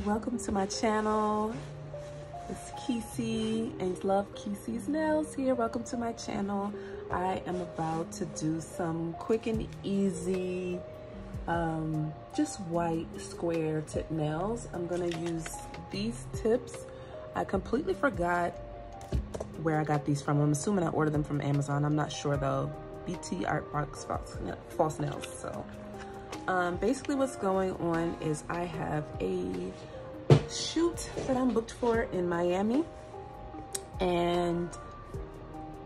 Welcome to my channel. It's Kesey and love Kesey's Nails here. Welcome to my channel. I am about to do some quick and easy just white square tip nails. I'm gonna use these tips. I completely forgot where I got these from. I'm assuming I ordered them from Amazon. I'm not sure though. BT Art Box False Nails. So basically what's going on is I have a shoot that I'm booked for in Miami, and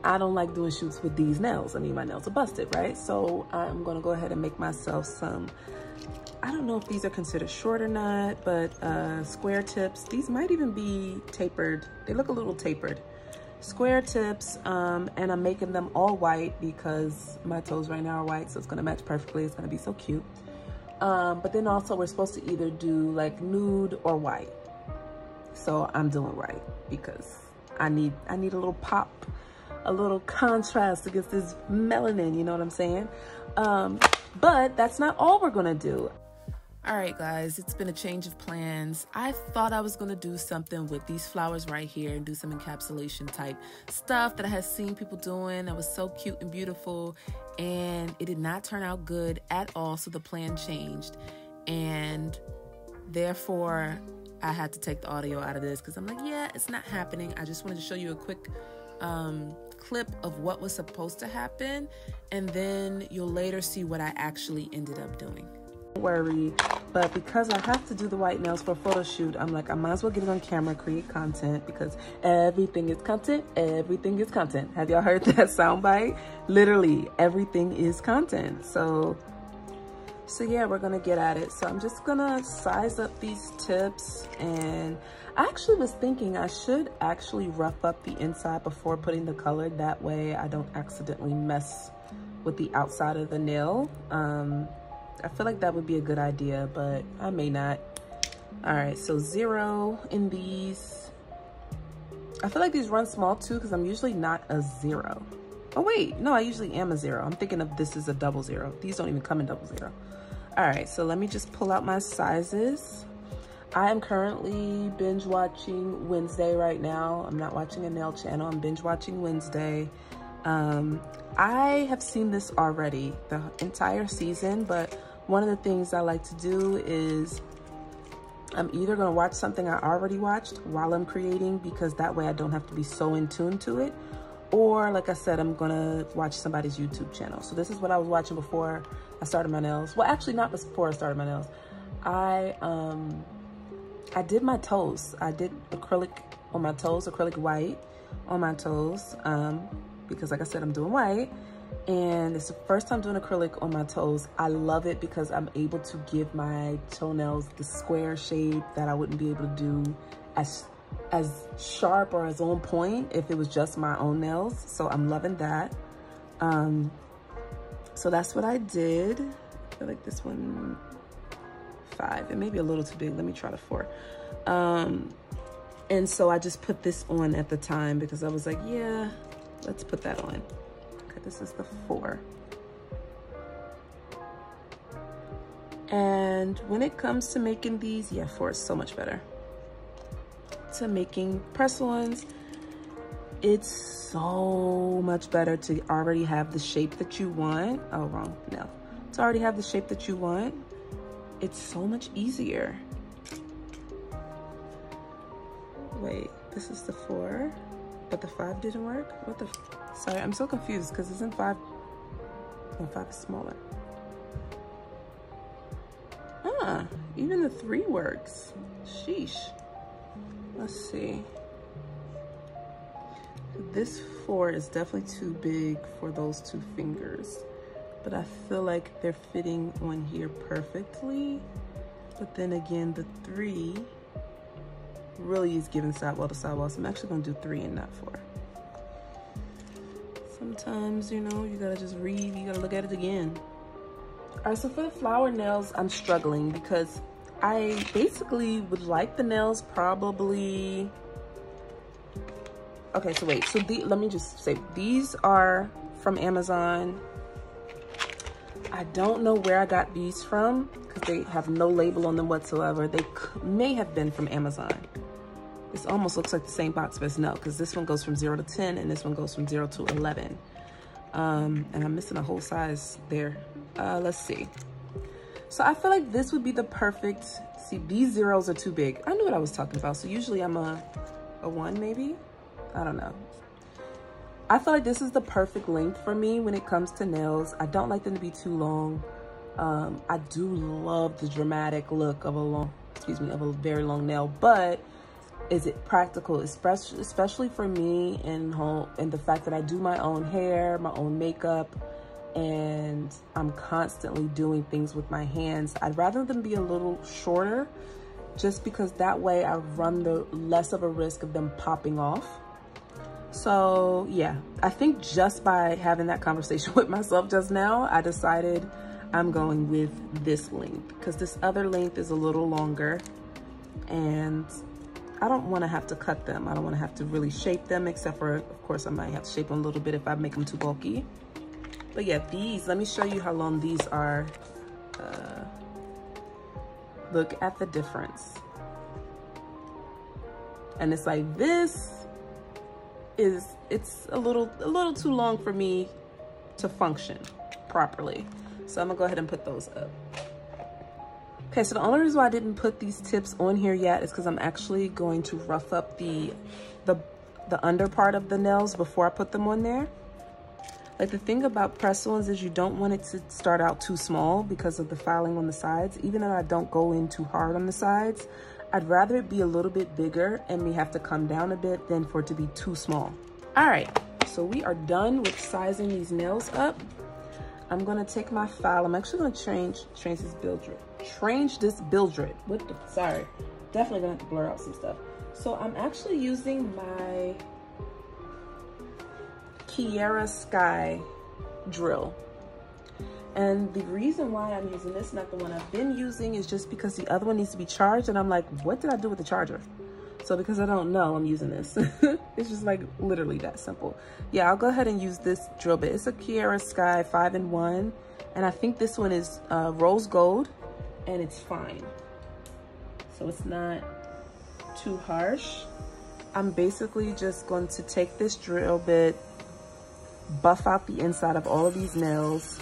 I don't like doing shoots with these nails. I mean, my nails are busted, right? So I'm gonna go ahead and make myself some, I don't know if these are considered short or not, but square tips. These might even be tapered. They look a little tapered. Square tips, and I'm making them all white because my toes right now are white, so it's gonna match perfectly. It's gonna be so cute. But then also we're supposed to either do like nude or white. So I'm doing white because I need a little pop, a little contrast against this melanin, you know what I'm saying? But that's not all we're gonna do. All right, guys, it's been a change of plans. I thought I was gonna do something with these flowers right here and do some encapsulation type stuff that I had seen people doing. That was so cute and beautiful, and it did not turn out good at all, so the plan changed. And therefore, I had to take the audio out of this because I'm like, yeah, it's not happening. I just wanted to show you a quick clip of what was supposed to happen, and then you'll later see what I actually ended up doing. Don't worry, but because I have to do the white nails for a photo shoot, I'm like, I might as well get it on camera, create content, because everything is content, everything is content. Have y'all heard that soundbite? Literally, everything is content. So yeah, we're gonna get at it. So I'm just gonna size up these tips, and I actually was thinking I should actually rough up the inside before putting the color. That way I don't accidentally mess with the outside of the nail. I feel like that would be a good idea, but I may not. All right, so 0 in these. I feel like these run small too because I'm usually not a 0. Oh wait, no, I usually am a 0. I'm thinking of this as a 00. These don't even come in 00. All right, so let me just pull out my sizes. I am currently binge watching Wednesday right now. I'm not watching a nail channel, I'm binge watching Wednesday. I have seen this already, the entire season, but one of the things I like to do is I'm either gonna watch something I already watched while I'm creating, because that way I don't have to be so in tune to it. Or like I said, I'm gonna watch somebody's YouTube channel. So this is what I was watching before I started my nails. Well, actually not before I started my nails. I did my toes. I did acrylic on my toes, acrylic white on my toes, because like I said, I'm doing white. And it's the first time doing acrylic on my toes. I love it because I'm able to give my toenails the square shape that I wouldn't be able to do as sharp or as on point if it was just my own nails. So I'm loving that. So that's what I did. I feel like this one, 5. It may be a little too big. Let me try the 4. And so I just put this on at the time because I was like, yeah, let's put that on. Okay, this is the 4. And when it comes to making these, yeah, 4 is so much better. To making press-ons, it's so much better to already have the shape that you want. Oh, wrong, no. To already have the shape that you want, it's so much easier. Wait, this is the 4, but the 5 didn't work? What the, sorry, I'm so confused because isn't 5, no, 5 is smaller. Ah, even the 3 works. Sheesh. Let's see. This 4 is definitely too big for those 2 fingers, but I feel like they're fitting on here perfectly. But then again, the 3 really is giving sidewall to sidewall, so I'm actually gonna do 3 and not 4. Sometimes, you know, you gotta just read, you gotta look at it again. All right, so for the flower nails, I'm struggling because I basically would like the nails probably, okay, so wait, so let me just say, these are from Amazon. I don't know where I got these from because they have no label on them whatsoever. They may have been from Amazon. This almost looks like the same box, but no, because this one goes from 0 to 10 and this one goes from 0 to 11. And I'm missing a whole size there. Let's see. So I feel like this would be the perfect, see, these zeros are too big. I knew what I was talking about. So usually I'm a 1 maybe? I don't know. I feel like this is the perfect length for me when it comes to nails. I don't like them to be too long. I do love the dramatic look of of a very long nail, but is it practical, especially for me and the fact that I do my own hair, my own makeup, and I'm constantly doing things with my hands. I'd rather them be a little shorter just because that way I run the less of a risk of them popping off. So yeah, I think just by having that conversation with myself just now, I decided I'm going with this length because this other length is a little longer and I don't want to have to cut them. I don't want to have to really shape them, except for, of course, I might have to shape them a little bit if I make them too bulky. But yeah, these, let me show you how long these are. Look at the difference. And it's like, this is, it's a little too long for me to function properly. So I'm gonna go ahead and put those up. Okay, so the only reason why I didn't put these tips on here yet is because I'm actually going to rough up the under part of the nails before I put them on there. Like the thing about press-ons is you don't want it to start out too small because of the filing on the sides. Even though I don't go in too hard on the sides, I'd rather it be a little bit bigger and me have to come down a bit than for it to be too small. All right, so we are done with sizing these nails up. I'm gonna take my file. I'm actually gonna change this build grid. Sorry, definitely gonna have to blur out some stuff. So I'm actually using my Kiara Sky drill. And the reason why I'm using this, not the one I've been using, is just because the other one needs to be charged. And I'm like, what did I do with the charger? So because I don't know, I'm using this. It's just like literally that simple. Yeah, I'll go ahead and use this drill bit. It's a Kiara Sky 5-in-1. And I think this one is rose gold and it's fine. So it's not too harsh. I'm basically just going to take this drill bit, buff out the inside of all of these nails.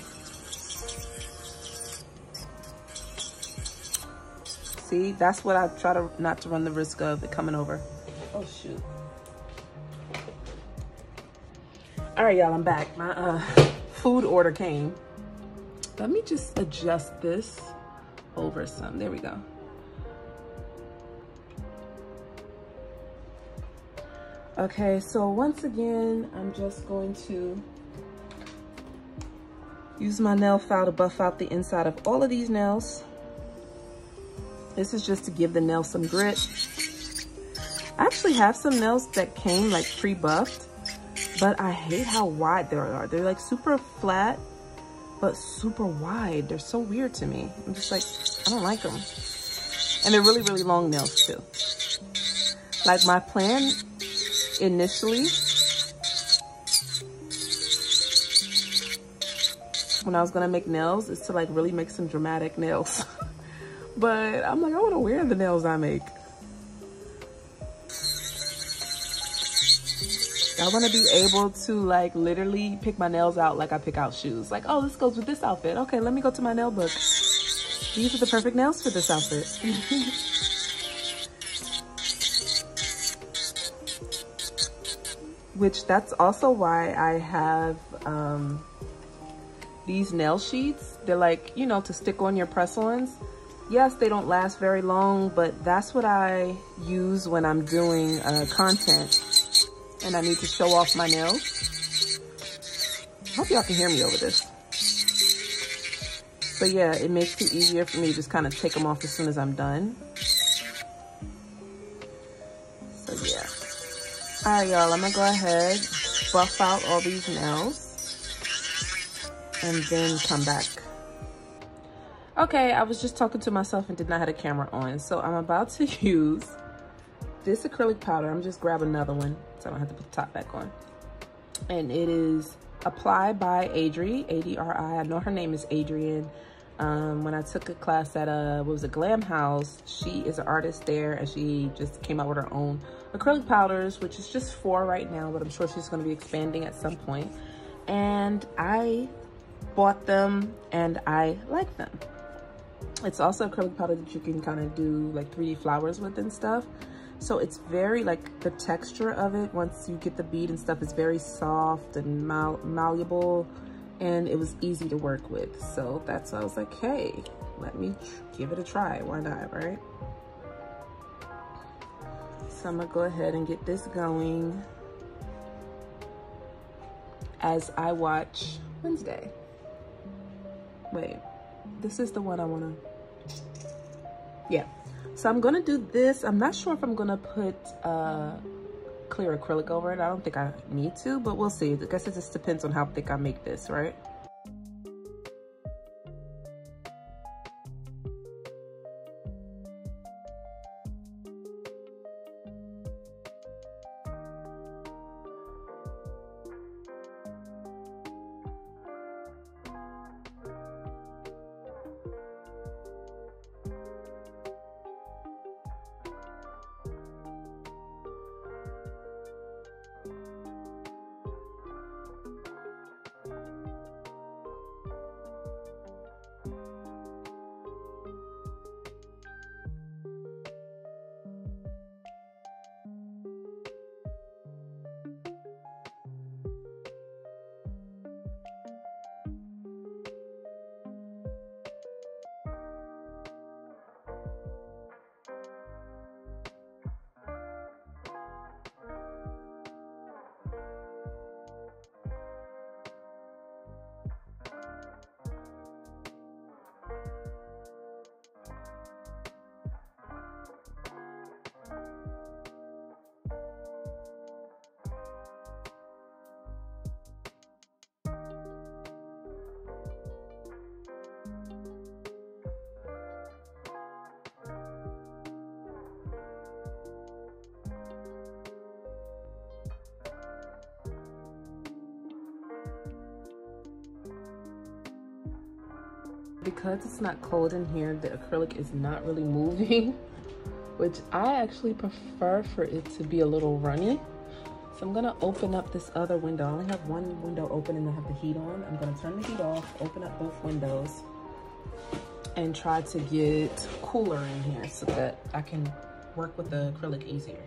See, that's what I try to not to run the risk of it coming over. Oh shoot. All right, y'all, I'm back. My food order came. Let me just adjust this over some. There we go. Okay, so once again, I'm just going to use my nail file to buff out the inside of all of these nails. This is just to give the nail some grit. I actually have some nails that came like pre-buffed, but I hate how wide they are. They're like super flat, but super wide. They're so weird to me. I'm just like, I don't like them. And they're really, really long nails too. Like my plan initially, when I was gonna make nails, is to like really make some dramatic nails. But I'm like, I wanna wear the nails I make. I wanna be able to like literally pick my nails out like I pick out shoes. Like, oh, this goes with this outfit. Okay, let me go to my nail book. These are the perfect nails for this outfit. Which that's also why I have these nail sheets. They're like, you know, to stick on your press-ons. Yes, they don't last very long, but that's what I use when I'm doing content and I need to show off my nails. I hope y'all can hear me over this. But yeah, it makes it easier for me to just kind of take them off as soon as I'm done. So yeah. All right, y'all, I'm gonna go ahead, buff out all these nails and then come back. Okay, I was just talking to myself and did not have a camera on. So I'm about to use this acrylic powder. I'm just grabbing another one so I don't have to put the top back on. And it is Apply by Adri, A-D-R-I. I know her name is Adrian. When I took a class at what was a Glam House, she is an artist there, and she just came out with her own acrylic powders, which is just 4 right now, but I'm sure she's going to be expanding at some point. And I bought them and I like them. It's also acrylic powder that you can kind of do like 3D flowers with and stuff. So it's very, like, the texture of it, once you get the bead and stuff, is very soft and malleable, and it was easy to work with. So that's why I was like, hey, let me give it a try. Why not, right? So I'm gonna go ahead and get this going as I watch Wednesday. Wait, this is the one I wanna, yeah. So I'm gonna do this. I'm not sure if I'm gonna put clear acrylic over it. I don't think I need to, but we'll see. I guess it just depends on how thick I make this, right? Because it's not cold in here, the acrylic is not really moving, which I actually prefer for it to be a little runny. So I'm gonna open up this other window. I only have one window open and I have the heat on. I'm gonna turn the heat off, open up both windows, and try to get cooler in here so that I can work with the acrylic easier.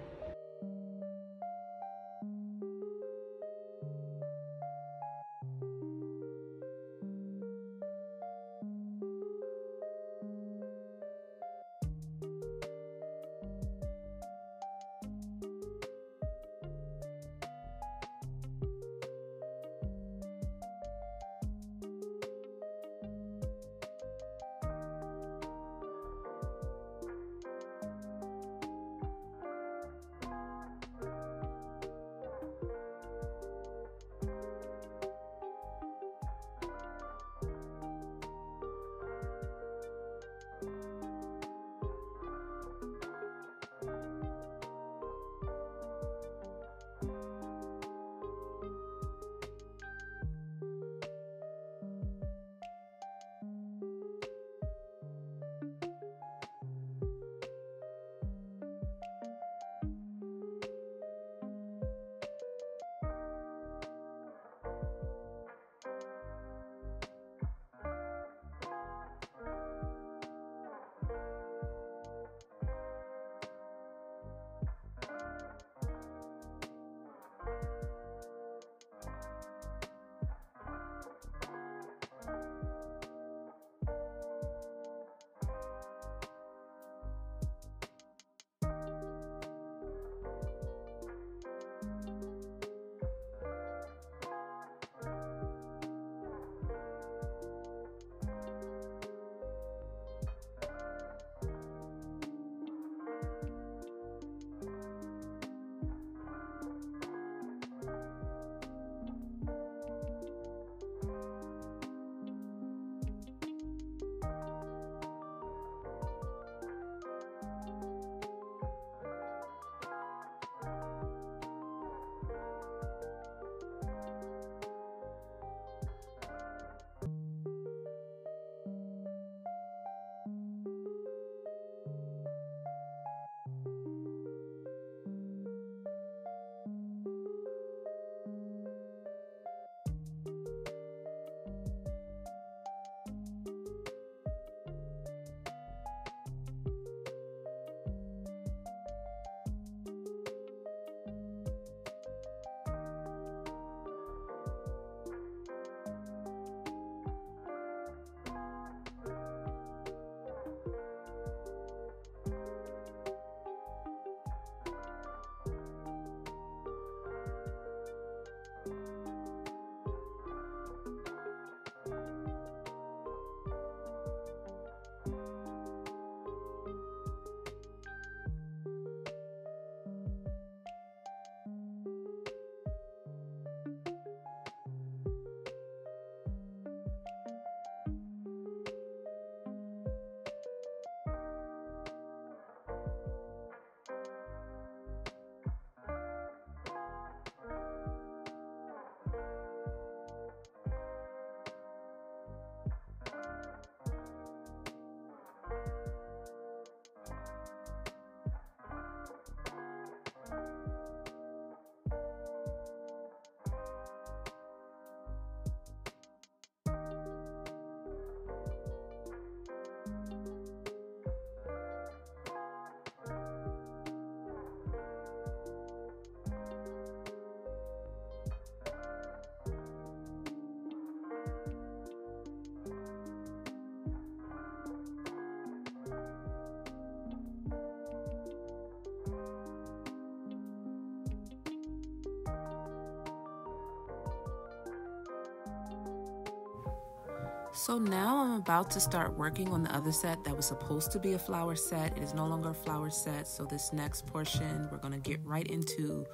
So now I'm about to start working on the other set that was supposed to be a flower set. It is no longer a flower set. So this next portion, we're gonna get right into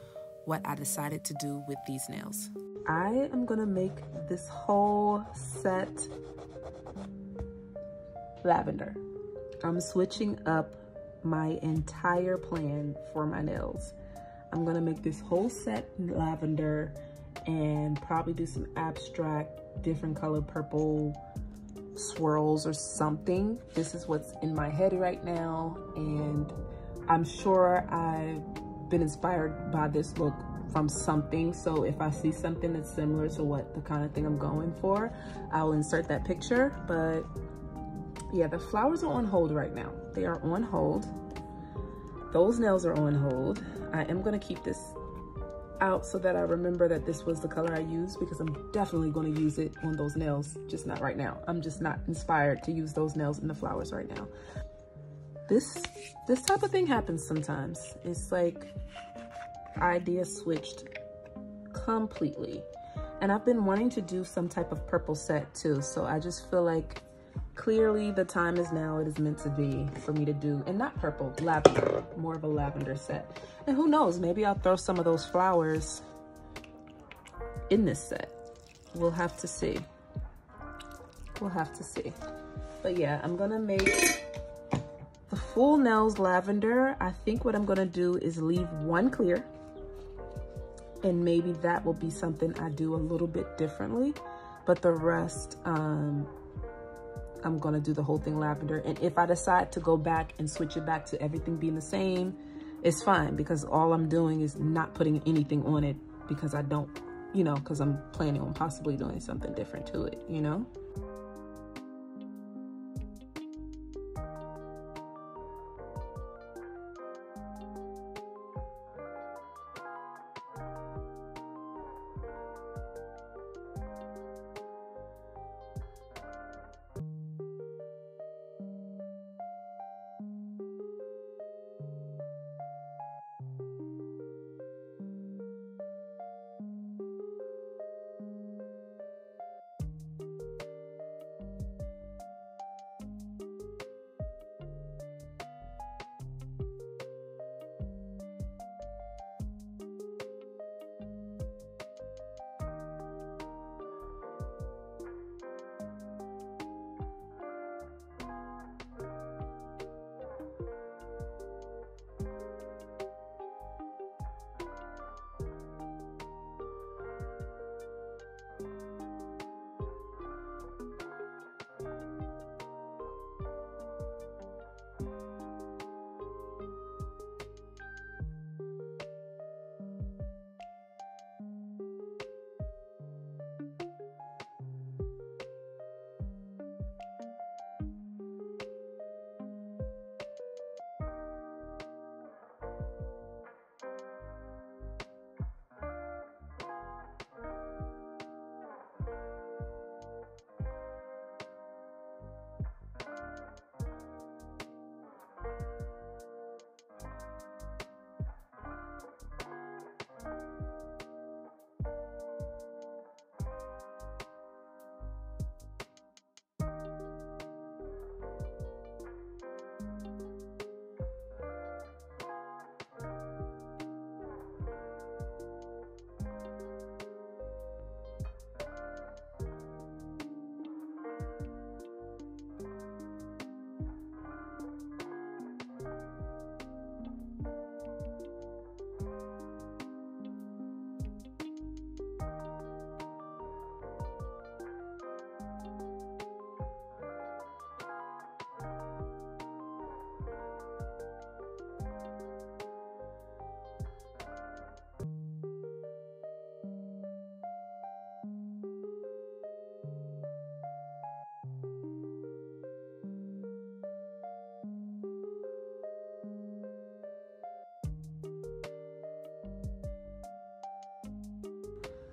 what I decided to do with these nails. I am gonna make this whole set lavender. I'm switching up my entire plan for my nails. I'm gonna make this whole set lavender and probably do some abstract, different color purple swirls or something. This is what's in my head right now, and I'm sure I've been inspired by this look from something. So if I see something that's similar to what the kind of thing I'm going for, I'll insert that picture. But yeah, the flowers are on hold right now. They are on hold. Those nails are on hold. I am gonna keep this out so that I remember that this was the color I used, because I'm definitely going to use it on those nails, just not right now. I'm just not inspired to use those nails in the flowers right now. This type of thing happens sometimes. It's like ideas switched completely. And I've been wanting to do some type of purple set too, so I just feel like clearly the time is now. It is meant to be for me to do, and not purple, lavender, more of a lavender set. And who knows, maybe I'll throw some of those flowers in this set. We'll have to see. We'll have to see. But yeah, I'm gonna make the full nails lavender. I think what I'm gonna do is leave one clear, and maybe that will be something I do a little bit differently, but the rest, I'm gonna do the whole thing lavender. And if I decide to go back and switch it back to everything being the same, it's fine, because all I'm doing is not putting anything on it, because I don't, you know, because I'm planning on possibly doing something different to it, you know?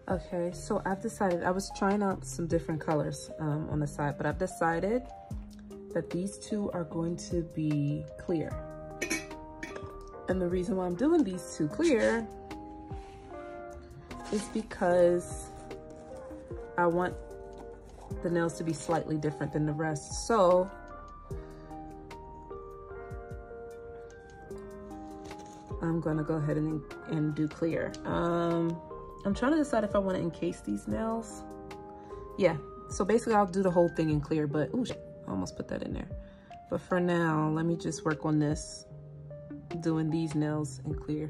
Okay, so I've decided, I was trying out some different colors on the side, but I've decided that these two are going to be clear. And the reason why I'm doing these two clear is because I want the nails to be slightly different than the rest. So I'm gonna go ahead and do clear. I'm trying to decide if I want to encase these nails. Yeah, so basically I'll do the whole thing in clear, but ooh, I almost put that in there. But for now, let me just work on this, doing these nails in clear.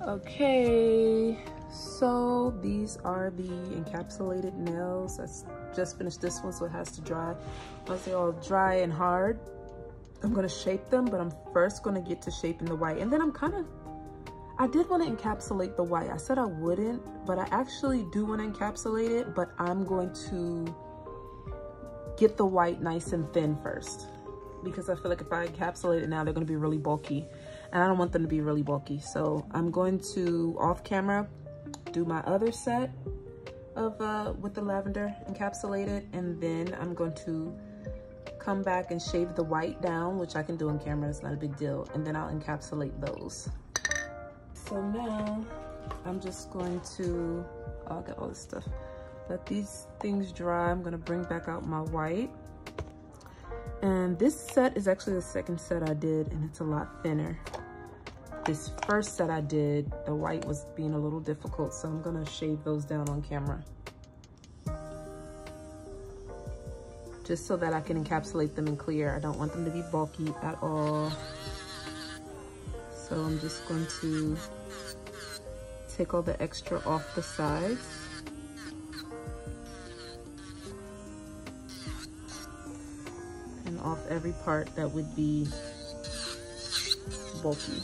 Okay, so these are the encapsulated nails. I just finished this one, so it has to dry. Once they're all dry and hard, I'm gonna shape them, but I'm first gonna get to shaping the white. And then I did wanna encapsulate the white. I said I wouldn't, but I actually do wanna encapsulate it, but I'm going to get the white nice and thin first, because I feel like if I encapsulate it now, they're gonna be really bulky. And I don't want them to be really bulky. So I'm going to, off camera, do my other set of with the lavender encapsulated, and then I'm going to come back and shave the white down, which I can do on camera, it's not a big deal, and then I'll encapsulate those. So now I'm just going to, oh, I got all this stuff. Let these things dry. I'm gonna bring back out my white. And this set is actually the second set I did, and it's a lot thinner. This first set I did, the white was being a little difficult, so I'm gonna shave those down on camera. Just so that I can encapsulate them in clear. I don't want them to be bulky at all. So I'm just going to take all the extra off the sides. And off every part that would be bulky.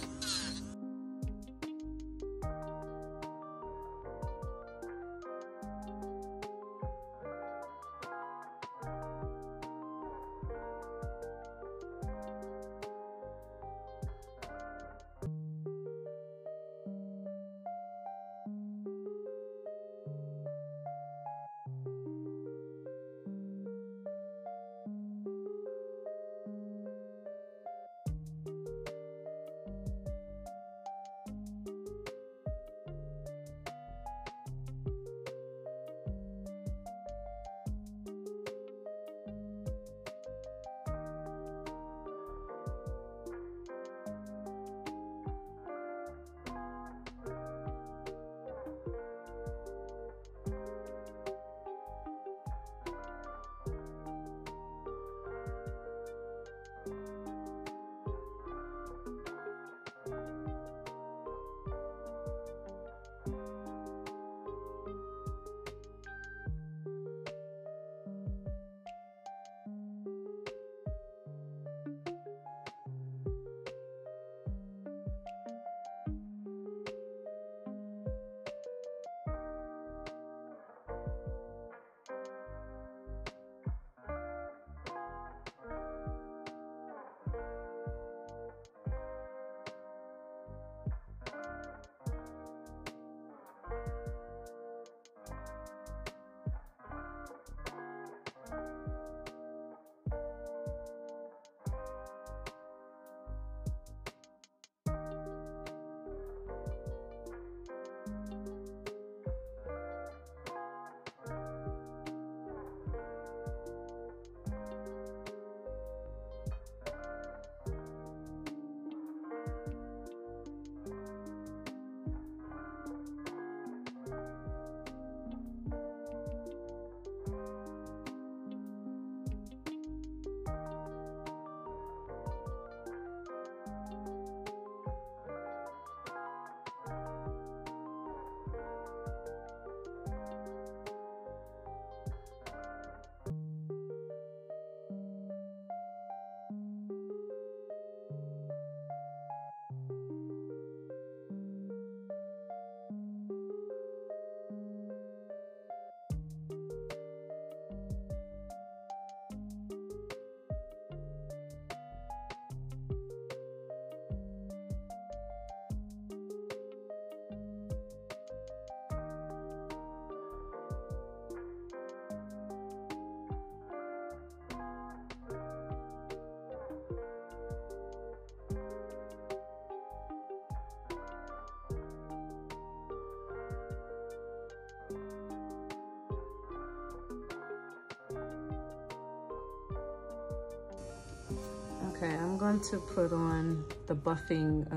Okay, I'm going to put on the buffing,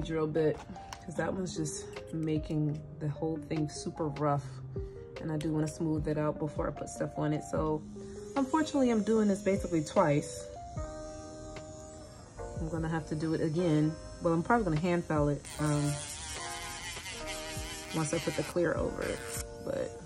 drill bit, because that one's just making the whole thing super rough. And I do want to smooth it out before I put stuff on it. So unfortunately, I'm doing this basically twice. I'm gonna have to do it again. Well, I'm probably gonna hand file it once I put the clear over it, but.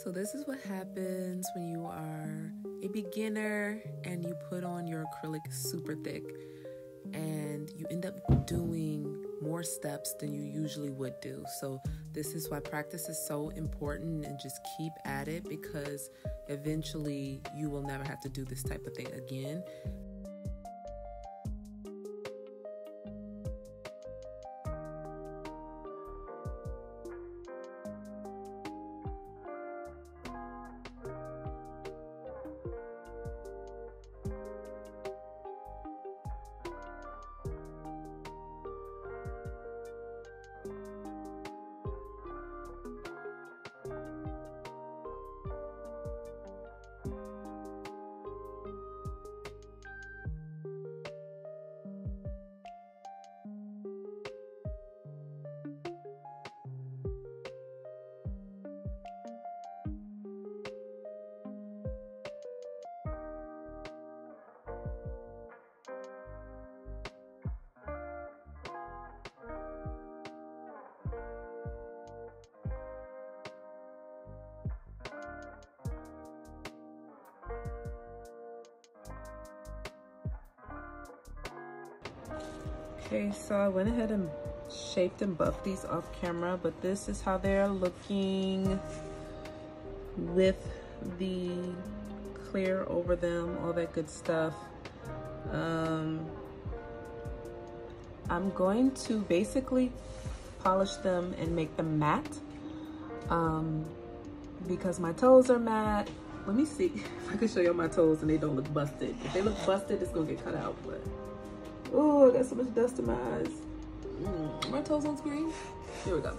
So this is what happens when you are a beginner and you put on your acrylic super thick and you end up doing more steps than you usually would do. So this is why practice is so important, and just keep at it, because eventually you will never have to do this type of thing again. Okay, so I went ahead and shaped and buffed these off camera, but this is how they're looking with the clear over them, all that good stuff. I'm going to basically polish them and make them matte because my toes are matte. Let me see if I can show you my toes and they don't look busted. If they look busted, it's gonna get cut out, but oh, I got so much dust in my eyes. My toes on screen? Here we go.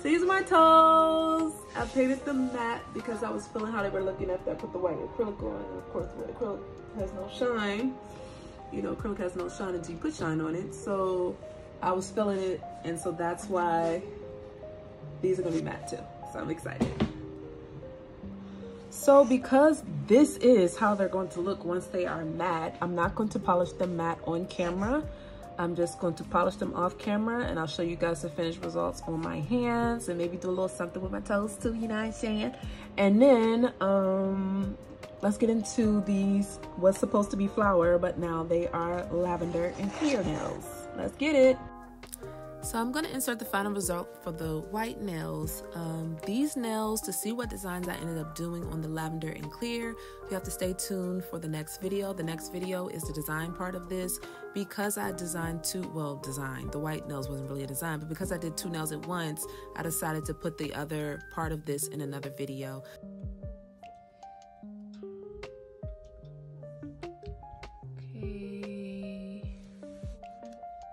So these are my toes. I painted them matte because I was feeling how they were looking after I put the white acrylic on. And of course, the white acrylic has no shine. You know, acrylic has no shine until you put shine on it. So I was feeling it, and so that's why these are gonna be matte too. So I'm excited. So because this is how they're going to look once they are matte, I'm not going to polish them matte on camera. I'm just going to polish them off camera, and I'll show you guys the finished results on my hands and maybe do a little something with my toes too, you know what I'm saying? And then let's get into these, what's supposed to be flower, but now they are lavender and clear nails. Let's get it. So I'm going to insert the final result for the white nails. These nails, to see what designs I ended up doing on the lavender and clear, you have to stay tuned for the next video. The next video is the design part of this. Because I designed the white nails wasn't really a design, but because I did two nails at once, I decided to put the other part of this in another video.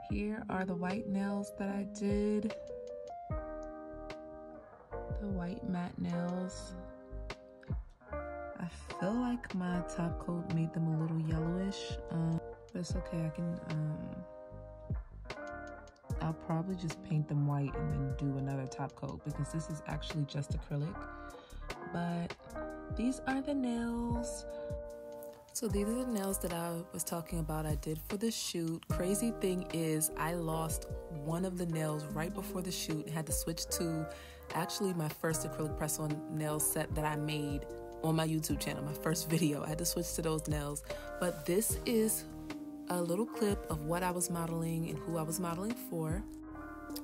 Here are the white nails that I did. The white matte nails. I feel like my top coat made them a little yellowish, but it's okay. I'll probably just paint them white and then do another top coat because this is actually just acrylic. But these are the nails. So these are the nails that I was talking about I did for the shoot. Crazy thing is I lost one of the nails right before the shoot and had to switch to actually my first acrylic press-on nail set that I made on my YouTube channel, my first video. I had to switch to those nails. But this is a little clip of what I was modeling and who I was modeling for.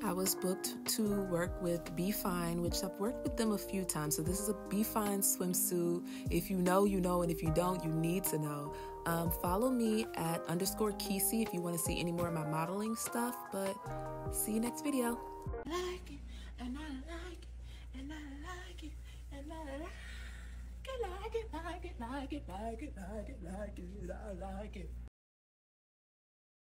I was booked to work with Be Fine, which I've worked with them a few times. So this is a Be Fine swimsuit. If you know, you know, and if you don't, you need to know. Follow me at _Kesey if you want to see any more of my modeling stuff. But see you next video. I like it, and I like it, and I like it, and I like it, like it, like it, like it, like it, like it, like it, I like it.